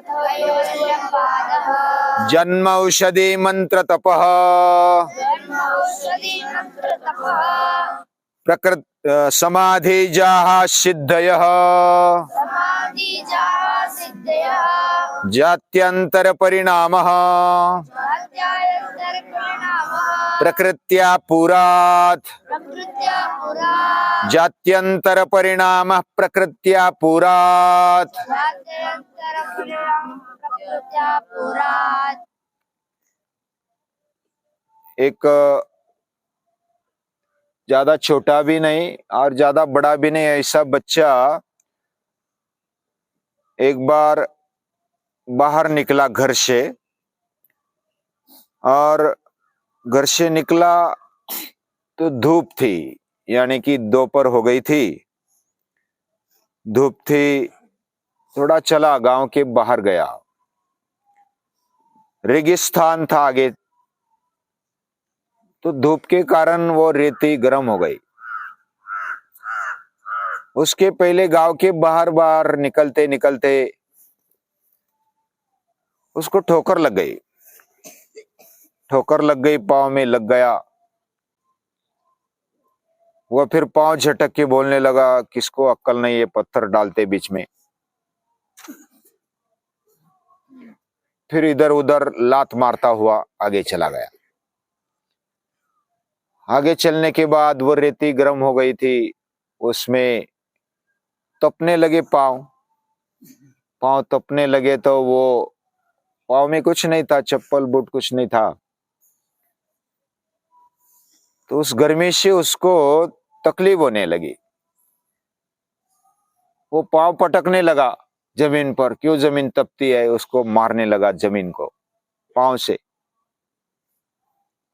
तयोर्यपादः जन्म औषधि मंत्र तपः जन्मौषधि मंत्रतपः प्रकृत समाधि जाह सिद्धयः समाधिजाः सिद्धयः जात्यंतर परिणामः जात्यायन्तरपरिणामः प्रकृत्या पुरात् प्रकृत्या पुरा जात्यंतर परिणामः प्रकृत्या पुरात्। जात्यन्तरपरिणामः प्रकृत्या पुरात्। एक ज्यादा छोटा भी नहीं और ज्यादा बड़ा भी नहीं, ऐसा बच्चा एक बार बाहर निकला घर से, और घर से निकला तो धूप थी, यानी कि दोपहर हो गई थी, धूप थी। थोड़ा चला, गांव के बाहर गया, रेगिस्तान था आगे, तो धूप के कारण वो रेती गर्म हो गई। उसके पहले गांव के बाहर बाहर निकलते निकलते उसको ठोकर लग गई, ठोकर लग गई, पाँव में लग गया। वह फिर पाँव झटक के बोलने लगा, किसको अक्ल नहीं, ये पत्थर डालते बीच में। फिर इधर उधर लात मारता हुआ आगे चला गया। आगे चलने के बाद वो रेती गर्म हो गई थी, उसमें तपने लगे पाँव, पाँव तपने लगे, तो वो पाँव में कुछ नहीं था, चप्पल बूट कुछ नहीं था, तो उस गर्मी से उसको तकलीफ होने लगी। वो पाँव पटकने लगा जमीन पर, क्यों जमीन तपती है, उसको मारने लगा जमीन को पाँव से,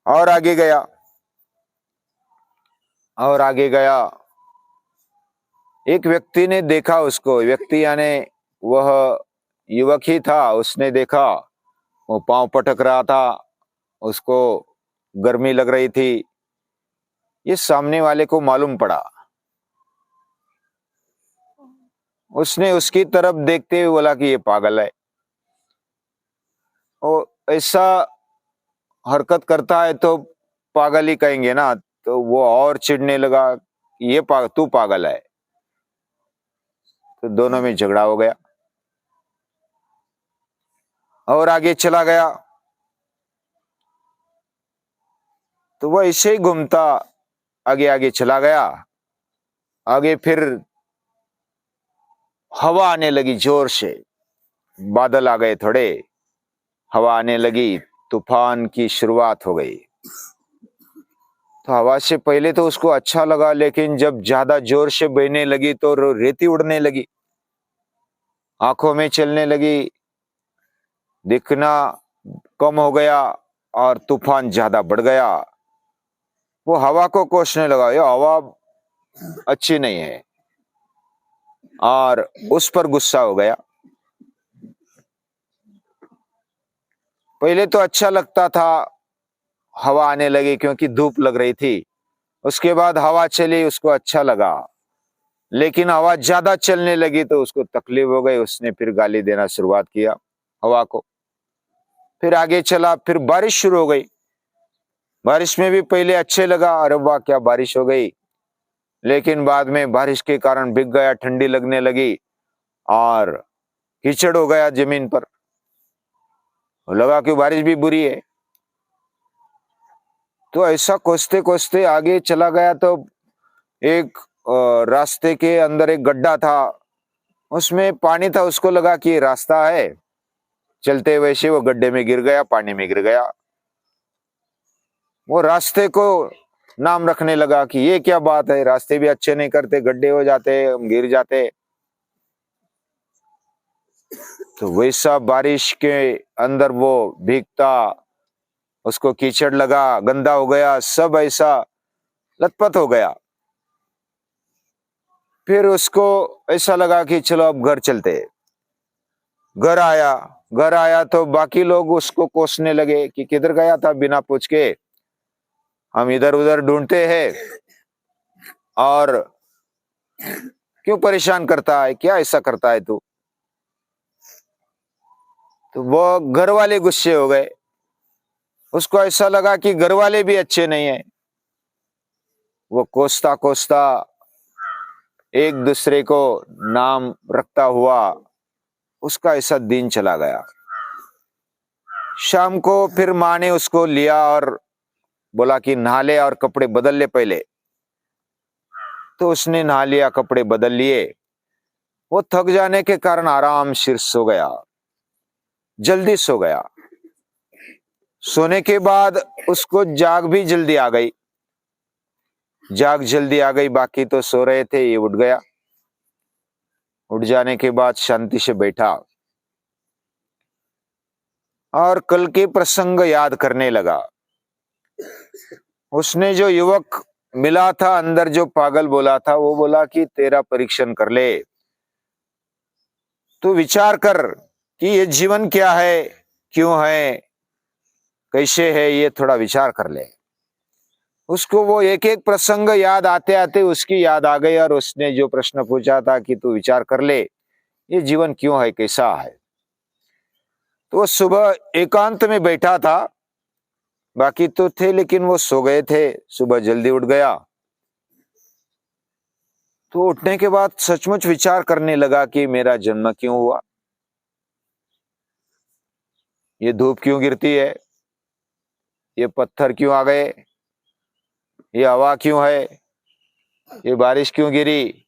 और आगे गया और आगे गया। एक व्यक्ति ने देखा उसको, व्यक्ति यानी वह युवक ही था, उसने देखा वो पाँव पटक रहा था, उसको गर्मी लग रही थी। ये सामने वाले को मालूम पड़ा, उसने उसकी तरफ देखते हुए बोला कि ये पागल है, वो ऐसा हरकत करता है तो पागल ही कहेंगे ना। तो वो और चिढ़ने लगा, ये तू पागल है। तो दोनों में झगड़ा हो गया और आगे चला गया। तो वह ऐसे ही घूमता आगे आगे चला गया। आगे फिर हवा आने लगी जोर से, बादल आ गए थोड़े, हवा आने लगी, तूफान की शुरुआत हो गई। तो हवा से पहले तो उसको अच्छा लगा, लेकिन जब ज्यादा जोर से बहने लगी तो रेती उड़ने लगी, आंखों में चलने लगी, दिखना कम हो गया और तूफान ज्यादा बढ़ गया। वो हवा को कोसने लगा, ये हवा अच्छी नहीं है, और उस पर गुस्सा हो गया। पहले तो अच्छा लगता था, हवा आने लगी क्योंकि धूप लग रही थी, उसके बाद हवा चली, उसको अच्छा लगा, लेकिन हवा ज्यादा चलने लगी तो उसको तकलीफ हो गई। उसने फिर गाली देना शुरुआत किया हवा को। फिर आगे चला, फिर बारिश शुरू हो गई। बारिश में भी पहले अच्छे लगा, अरे वाह क्या बारिश हो गई, लेकिन बाद में बारिश के कारण भीग गया, ठंडी लगने लगी और कीचड़ हो गया जमीन पर। लगा कि बारिश भी बुरी है। तो ऐसा कोसते कोसते आगे चला गया, तो एक रास्ते के अंदर एक गड्ढा था, उसमें पानी था। उसको लगा कि रास्ता है, चलते वैसे वो गड्ढे में गिर गया, पानी में गिर गया। वो रास्ते को नाम रखने लगा कि ये क्या बात है, रास्ते भी अच्छे नहीं करते, गड्ढे हो जाते, हम गिर जाते। तो वैसा बारिश के अंदर वो भीगता, उसको कीचड़ लगा, गंदा हो गया, सब ऐसा लथपथ हो गया। फिर उसको ऐसा लगा कि चलो अब घर चलते। घर आया, घर आया तो बाकी लोग उसको कोसने लगे कि किधर गया था बिना पूछ के, हम इधर उधर ढूंढते हैं और क्यों परेशान करता है, क्या ऐसा करता है तू। तो वो घर वाले गुस्से हो गए। उसको ऐसा लगा कि घर वाले भी अच्छे नहीं है। वो कोसता कोसता एक दूसरे को नाम रखता हुआ उसका ऐसा दिन चला गया। शाम को फिर माँ ने उसको लिया और बोला कि नहा ले और कपड़े बदल ले पहले। तो उसने नहा लिया, कपड़े बदल लिए। वो थक जाने के कारण आराम से सो गया, जल्दी सो गया। सोने के बाद उसको जाग भी जल्दी आ गई। जाग जल्दी आ गई, बाकी तो सो रहे थे, ये उठ गया। उठ जाने के बाद शांति से बैठा और कल के प्रसंग याद करने लगा। उसने जो युवक मिला था अंदर, जो पागल बोला था, वो बोला कि तेरा परीक्षण कर ले, तू विचार कर कि ये जीवन क्या है, क्यों है, कैसे है, ये थोड़ा विचार कर ले। उसको वो एक एक प्रसंग याद आते आते उसकी याद आ गई और उसने जो प्रश्न पूछा था कि तू विचार कर ले, ये जीवन क्यों है, कैसा है। तो वो सुबह एकांत में बैठा था, बाकी तो थे लेकिन वो सो गए थे। सुबह जल्दी उठ गया तो उठने के बाद सचमुच विचार करने लगा कि मेरा जन्म क्यों हुआ, ये धूप क्यों गिरती है, ये पत्थर क्यों आ गए, ये हवा क्यों है, ये बारिश क्यों गिरी।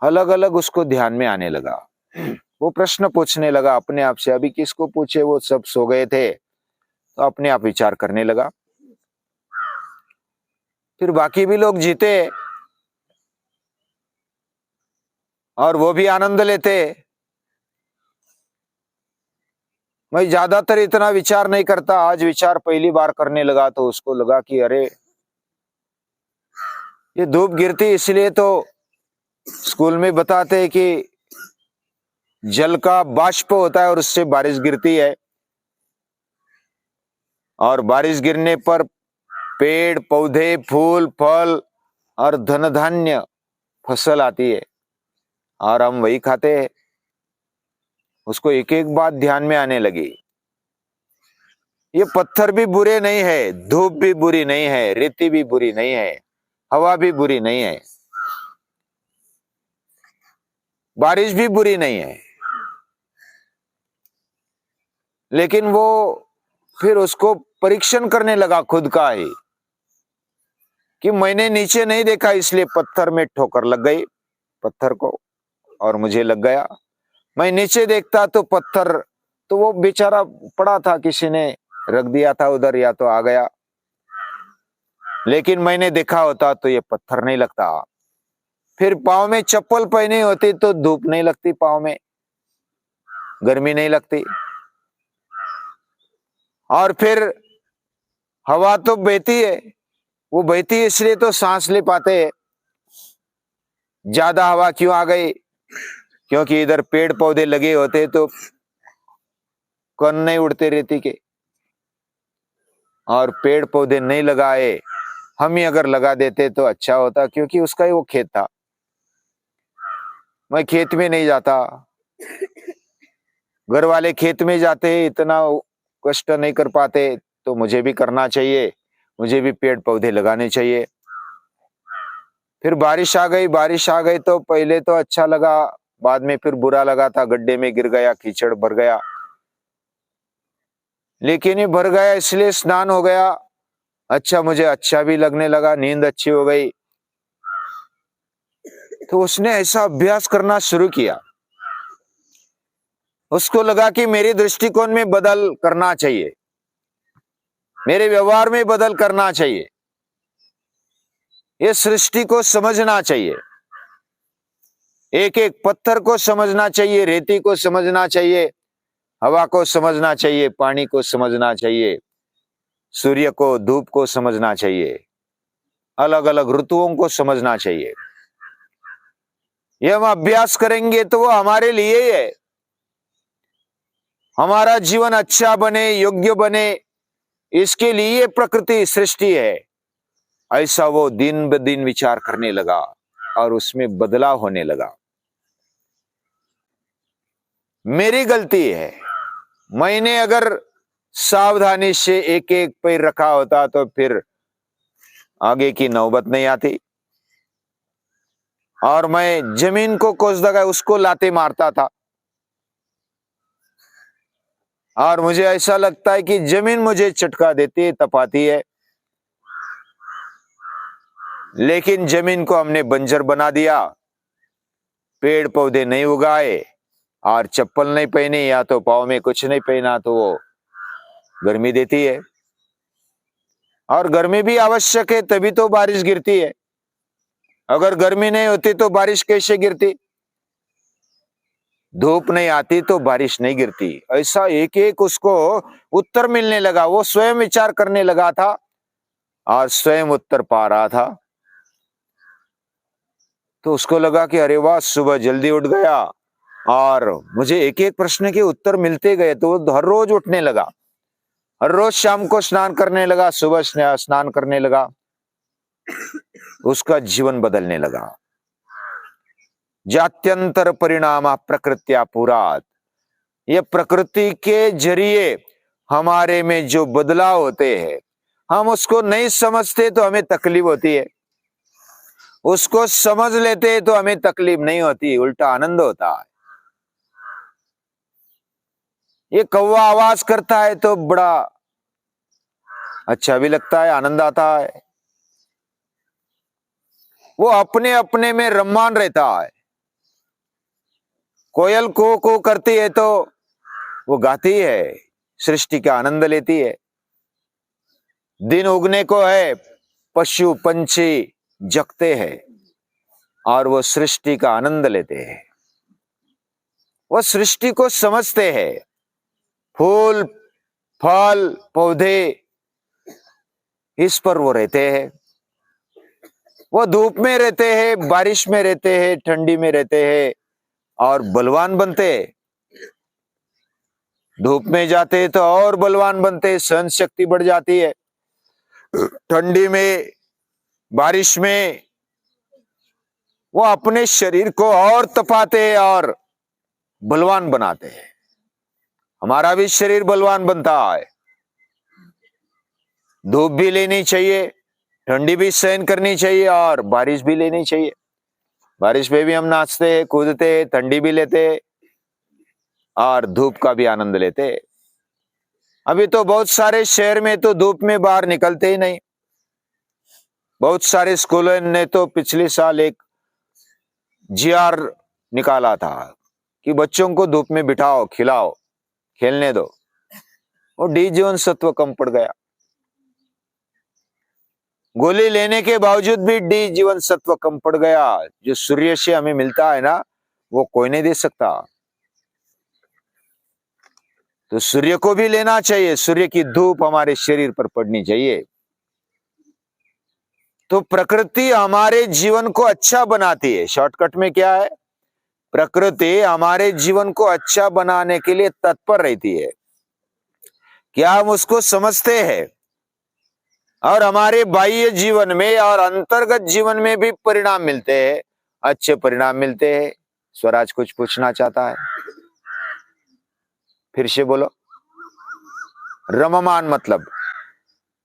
अलग अलग उसको ध्यान में आने लगा। वो प्रश्न पूछने लगा अपने आप से। अभी किसको पूछे, वो सब सो गए थे, तो अपने आप विचार करने लगा। फिर बाकी भी लोग जीते और वो भी आनंद लेते। मैं ज्यादातर इतना विचार नहीं करता, आज विचार पहली बार करने लगा तो उसको लगा कि अरे ये धूप गिरती, इसलिए तो स्कूल में बताते हैं कि जल का बाष्प होता है और उससे बारिश गिरती है, और बारिश गिरने पर पेड़ पौधे फूल फल और धन धान्य फसल आती है और हम वही खाते हैं। उसको एक एक बात ध्यान में आने लगी। ये पत्थर भी बुरे नहीं है, धूप भी बुरी नहीं है, रेती भी बुरी नहीं है, हवा भी बुरी नहीं है, बारिश भी बुरी नहीं है। लेकिन वो फिर उसको परीक्षण करने लगा खुद का ही कि मैंने नीचे नहीं देखा इसलिए पत्थर में ठोकर लग गई, पत्थर को, और मुझे लग गया। मैं नीचे देखता तो पत्थर तो वो बेचारा पड़ा था, किसी ने रख दिया था उधर, या तो आ गया। लेकिन मैंने देखा होता तो ये पत्थर नहीं लगता। फिर पाँव में चप्पल पहनी होती तो धूप नहीं लगती, पाँव में गर्मी नहीं लगती। और फिर हवा तो बहती है, वो बहती है इसलिए तो सांस ले पाते हैं। ज्यादा हवा क्यों आ गई, क्योंकि इधर पेड़ पौधे लगे होते तो कण नहीं उड़ते रेती के, और पेड़ पौधे नहीं लगाए, हम ही अगर लगा देते तो अच्छा होता, क्योंकि उसका ही वो खेत था। मैं खेत में नहीं जाता, घर वाले खेत में जाते, इतना कष्ट नहीं कर पाते, तो मुझे भी करना चाहिए, मुझे भी पेड़ पौधे लगाने चाहिए। फिर बारिश आ गई, बारिश आ गई तो पहले तो अच्छा लगा, बाद में फिर बुरा लगा था, गड्ढे में गिर गया, कीचड़ भर गया। लेकिन ये भर गया इसलिए स्नान हो गया, अच्छा, मुझे अच्छा भी लगने लगा, नींद अच्छी हो गई। तो उसने ऐसा अभ्यास करना शुरू किया। उसको लगा कि मेरी दृष्टिकोण में बदल करना चाहिए, मेरे व्यवहार में बदल करना चाहिए, ये सृष्टि को समझना चाहिए, एक एक पत्थर को समझना चाहिए, रेती को समझना चाहिए, हवा को समझना चाहिए, पानी को समझना चाहिए, सूर्य को, धूप को समझना चाहिए, अलग अलग ऋतुओं को समझना चाहिए। ये हम अभ्यास करेंगे तो वो हमारे लिए ही है, हमारा जीवन अच्छा बने, योग्य बने, इसके लिए प्रकृति सृष्टि है। ऐसा वो दिन ब दिन विचार करने लगा और उसमें बदलाव होने लगा। मेरी गलती है। मैंने अगर सावधानी से एक एक पैर रखा होता तो फिर आगे की नौबत नहीं आती। और मैं जमीन को कोस दगा उसको लाते मारता था। और मुझे ऐसा लगता है कि जमीन मुझे चटका देती है, तपाती है। लेकिन जमीन को हमने बंजर बना दिया, पेड़ पौधे नहीं उगाए और चप्पल नहीं पहनी या तो पाँव में कुछ नहीं पहना तो वो गर्मी देती है। और गर्मी भी आवश्यक है, तभी तो बारिश गिरती है। अगर गर्मी नहीं होती तो बारिश कैसे गिरती? धूप नहीं आती तो बारिश नहीं गिरती। ऐसा एक एक उसको उत्तर मिलने लगा। वो स्वयं विचार करने लगा था और स्वयं उत्तर पा रहा था। तो उसको लगा कि अरे वाह, सुबह जल्दी उठ गया और मुझे एक एक प्रश्न के उत्तर मिलते गए। तो वो हर रोज उठने लगा, हर रोज शाम को स्नान करने लगा, सुबह स्नान करने लगा। उसका जीवन बदलने लगा। जात्यंतर परिणाम प्रकृत्या पुरात। ये प्रकृति के जरिए हमारे में जो बदलाव होते हैं, हम उसको नहीं समझते तो हमें तकलीफ होती है। उसको समझ लेते हैं तो हमें तकलीफ नहीं होती, उल्टा आनंद होता है। ये कौवा आवाज करता है तो बड़ा अच्छा भी लगता है, आनंद आता है। वो अपने अपने में रम्मान रहता है। कोयल को करती है तो वो गाती है, सृष्टि का आनंद लेती है। दिन उगने को है, पशु पंछी जगते हैं और वो सृष्टि का आनंद लेते हैं। वो सृष्टि को समझते हैं। फूल फल पौधे, इस पर वो रहते हैं। वो धूप में रहते हैं, बारिश में रहते हैं, ठंडी में रहते हैं और बलवान बनते हैं। धूप में जाते तो और बलवान बनते, सहन शक्ति बढ़ जाती है। ठंडी में, बारिश में वो अपने शरीर को और तपाते हैं और बलवान बनाते हैं। हमारा भी शरीर बलवान बनता है। धूप भी लेनी चाहिए, ठंडी भी सहन करनी चाहिए और बारिश भी लेनी चाहिए। बारिश में भी हम नाचते हैं, कूदते हैं, ठंडी भी लेते हैं और धूप का भी आनंद लेते हैं। अभी तो बहुत सारे शहर में तो धूप में बाहर निकलते ही नहीं। बहुत सारे स्कूलों ने तो पिछले साल एक जीआर निकाला था कि बच्चों को धूप में बिठाओ, खिलाओ, खेलने दो। वो डी जीवन सत्व कम पड़ गया। गोली लेने के बावजूद भी डी जीवन सत्व कम पड़ गया। जो सूर्य से हमें मिलता है ना, वो कोई नहीं दे सकता। तो सूर्य को भी लेना चाहिए, सूर्य की धूप हमारे शरीर पर पड़नी चाहिए। तो प्रकृति हमारे जीवन को अच्छा बनाती है। शॉर्टकट में क्या है? प्रकृति हमारे जीवन को अच्छा बनाने के लिए तत्पर रहती है। क्या हम उसको समझते हैं? और हमारे बाह्य जीवन में और अंतर्गत जीवन में भी परिणाम मिलते हैं, अच्छे परिणाम मिलते हैं। स्वराज कुछ पूछना चाहता है, फिर से बोलो। रममान मतलब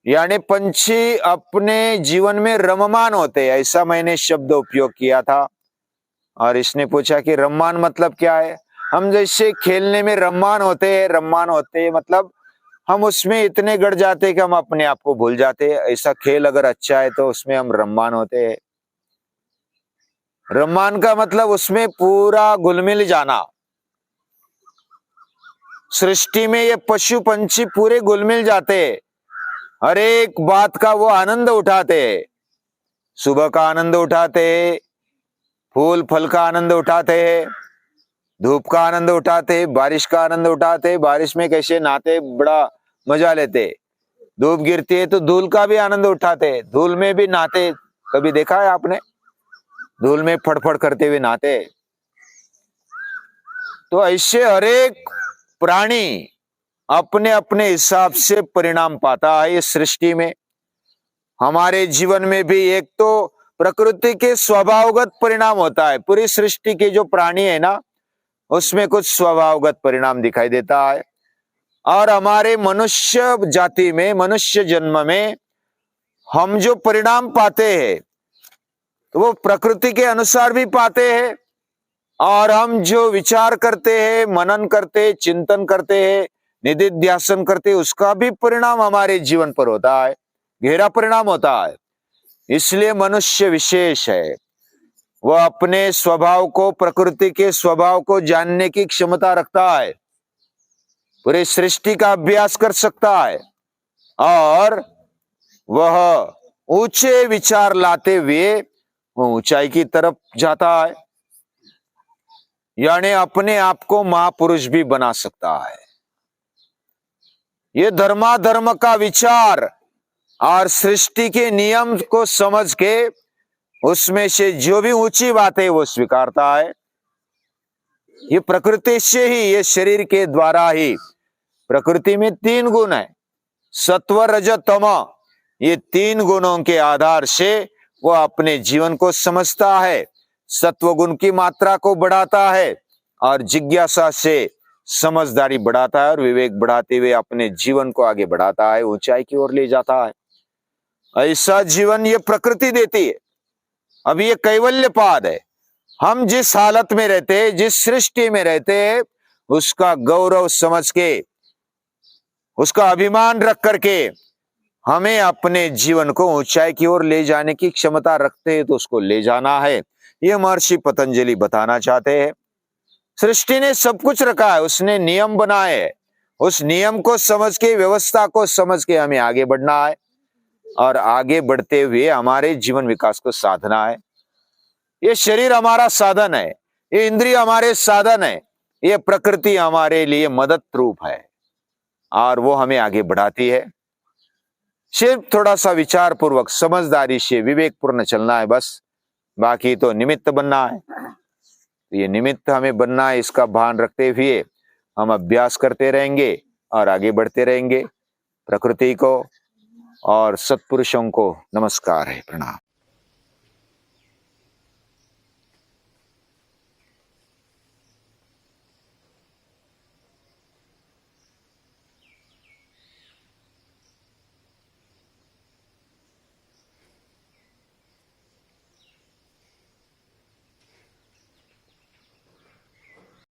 यानी पंछी अपने जीवन में रममान होते हैं, ऐसा मैंने शब्द उपयोग किया था। और इसने पूछा कि रममान मतलब क्या है? हम जैसे खेलने में रममान होते हैं, रममान होते हैं मतलब हम उसमें इतने गड़ जाते हैं कि हम अपने आप को भूल जाते हैं। ऐसा खेल अगर अच्छा है तो उसमें हम रममान होते हैं। रममान का मतलब उसमें पूरा घुल-मिल जाना। सृष्टि में ये पशु पंछी पूरे घुल-मिल जाते हैं, हर एक बात का वो आनंद उठाते हैं। सुबह का आनंद उठाते हैं, फूल फल का आनंद उठाते हैं, धूप का आनंद उठाते, बारिश का आनंद उठाते। बारिश में कैसे नहाते, बड़ा मजा लेते। धूप गिरती है तो धूल का भी आनंद उठाते, धूल में भी नहाते। कभी देखा है आपने? धूल में फड़फड़ करते हुए नहाते। तो ऐसे हर एक प्राणी अपने अपने हिसाब से परिणाम पाता है इस सृष्टि में। हमारे जीवन में भी एक तो प्रकृति के स्वभावगत परिणाम होता है। पूरी सृष्टि के जो प्राणी है ना, उसमें कुछ स्वभावगत परिणाम दिखाई देता है। और हमारे मनुष्य जाति में, मनुष्य जन्म में हम जो परिणाम पाते हैं तो वो प्रकृति के अनुसार भी पाते हैं, और हम जो विचार करते हैं, मनन करते हैं, चिंतन करते हैं, निधिध्यासन करते हैं, उसका भी परिणाम हमारे जीवन पर होता है, गहरा परिणाम होता है। इसलिए मनुष्य विशेष है, वह अपने स्वभाव को, प्रकृति के स्वभाव को जानने की क्षमता रखता है, पूरी सृष्टि का अभ्यास कर सकता है, और वह ऊंचे विचार लाते हुए वो ऊंचाई की तरफ जाता है, यानी अपने आप को महापुरुष भी बना सकता है। ये धर्माधर्म का विचार और सृष्टि के नियम को समझ के उसमें से जो भी ऊंची बात है वो स्वीकारता है। ये प्रकृति से ही, ये शरीर के द्वारा ही, प्रकृति में 3 गुण है, सत्व रज तम, ये 3 गुणों के आधार से वो अपने जीवन को समझता है, सत्व गुण की मात्रा को बढ़ाता है, और जिज्ञासा से समझदारी बढ़ाता है, और विवेक बढ़ाते हुए अपने जीवन को आगे बढ़ाता है, ऊंचाई की ओर ले जाता है। ऐसा जीवन ये प्रकृति देती है। अब ये कैवल्य पाद है। हम जिस हालत में रहते हैं, जिस सृष्टि में रहते हैं, उसका गौरव समझ के, उसका अभिमान रख करके हमें अपने जीवन को ऊंचाई की ओर ले जाने की क्षमता रखते हैं, तो उसको ले जाना है। ये महर्षि पतंजलि बताना चाहते हैं। सृष्टि ने सब कुछ रखा है, उसने नियम बनाए हैं, उस नियम को समझ के, व्यवस्था को समझ के हमें आगे बढ़ना है, और आगे बढ़ते हुए हमारे जीवन विकास को साधना है। ये शरीर हमारा साधन है, ये इंद्रिय हमारे साधन है, ये प्रकृति हमारे लिए मदद रूप है, और वो हमें आगे बढ़ाती है। सिर्फ थोड़ा सा विचार पूर्वक, समझदारी से, विवेकपूर्ण चलना है बस, बाकी तो निमित्त बनना है। ये निमित्त हमें बनना है, इसका भान रखते हुए हम अभ्यास करते रहेंगे और आगे बढ़ते रहेंगे। प्रकृति को और सत्पुरुषों को नमस्कार है, प्रणाम।